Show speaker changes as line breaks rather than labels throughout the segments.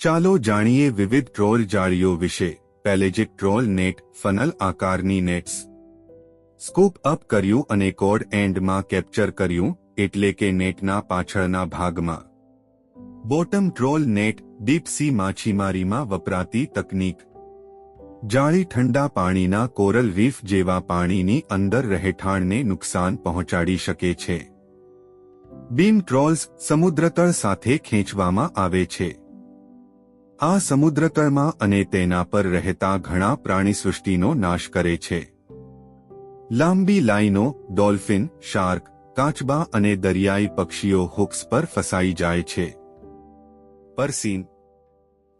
ચાલો જાણીએ વિવિધ ટ્રોલ જાળીઓ વિશે. પેલેજિક ટ્રોલ નેટ, ફનલ આકારની નેટ્સ. સ્કૂપ અપ કર્યું અને કોડ એન્ડમાં કેપ્ચર કર્યું, એટલે કે નેટના પાછળના ભાગમાં. Bottom trawl net, deep sea માછીમારીમાં વપરાતી તકનીક. જાળી ઠંડા પાણીના કોરલ રીફ જેવા પાણીની અંદર રહેઠાણને નુકસાન પહોંચાડી શકે છે. બીમ ટ્રોલ્સ સમુદ્રતળ સાથે ખેંચવામાં આવે છે. આ સમુદ્રતળમાં અને તેના પર રહેતા ઘણા પ્રાણીસૃષ્ટિનો નાશ કરે છે. લાંબી લાઈનો, ડોલ્ફિન, શાર્ક, કાચબા અને દરિયાઈ પક્ષીઓ હુક્સ પર ફસાઈ જાય છે.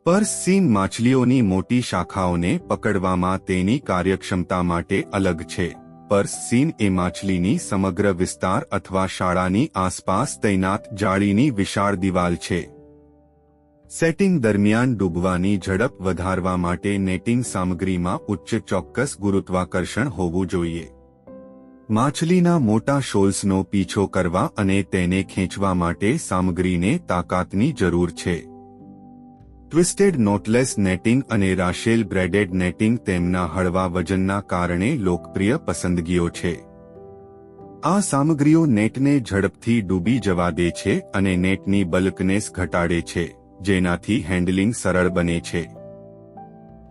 પર્સ સીન માછલીઓની મોટી શાખાઓને પકડવામાં તેની કાર્યક્ષમતા માટે અલગ છે. પર્સ સીન એ માછલીની સમગ્ર વિસ્તાર અથવા શાળાની આસપાસ તૈનાત જાળીની વિશાળ દિવાલ છે. સેટિંગ દરમિયાન ડૂબવાની ઝડપ વધારવા માટે નેટિંગ સામગ્રીમાં ઉચ્ચ ચોક્કસ ગુરુત્વાકર્ષણ હોવું જોઈએ. માછલીના મોટા શોલ્સનો પીછો કરવા અને તેને ખેંચવા માટે સામગ્રીને તાકાતની જરૂર છે. ટ્વિસ્ટેડ નોટલેસ નેટિંગ અને રાશેલ બ્રેડેડ નેટિંગ તેમના હળવા વજનના કારણે લોકપ્રિય પસંદગીઓ છે. આ સામગ્રીઓ નેટને ઝડપથી ડૂબી જવા દે છે અને નેટની બલ્કનેસ ઘટાડે છે, જેનાથી હેન્ડલિંગ સરળ બને છે.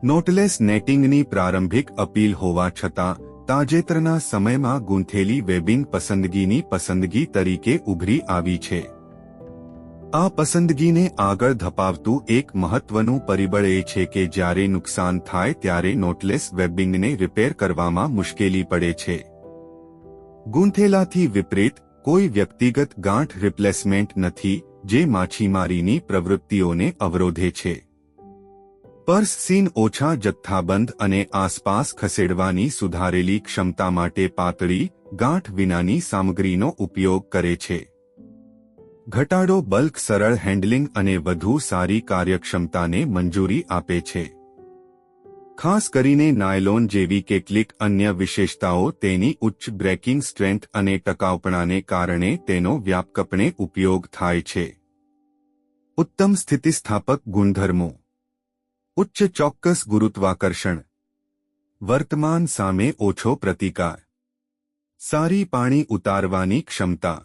નોટલેસ નેટિંગની પ્રારંભિક અપીલ હોવા છતાં તાજેતરના સમયમાં ગૂંથેલી વેબિંગ પસંદગીની પસંદગી તરીકે ઉભરી આવી છે. આ પસંદગીને આગળ ધપાવતું એક મહત્વનું પરિબળ એ છે કે જ્યારે નુકસાન થાય ત્યારે નોટલેસ વેબિંગને રિપેર કરવામાં મુશ્કેલી પડે છે. ગૂંથેલાથી વિપરીત, કોઈ વ્યક્તિગત ગાંઠ રિપ્લેસમેન્ટ નથી જે માછીમારીની પ્રવૃત્તિઓને અવરોધે છે. પર્સ સીન ઓછા જથ્થાબંધ અને આસપાસ ખસેડવાની સુધારેલી ક્ષમતા માટે પાતળી, ગાંઠ વિનાની સામગ્રીનો ઉપયોગ કરે છે. ઘટાડો બલ્ક સરળ હેન્ડલિંગ અને વધુ સારી કાર્યક્ષમતાને મંજૂરી આપે છે. ખાસ કરીને નાયલોન જેવી કેટલીક અન્ય વિશેષતાઓ તેની ઉચ્ચ બ્રેકિંગ સ્ટ્રેન્થ અને ટકાઉપણાને કારણે તેનો વ્યાપકપણે ઉપયોગ થાય છે. ઉત્તમ સ્થિતિસ્થાપક ગુણધર્મો. ઉચ્ચ ચોક્કસ ગુરુત્વાકર્ષણ. વર્તમાન સામે ઓછો પ્રતિકાર. સારી પાણી ઉતારવાની ક્ષમતા.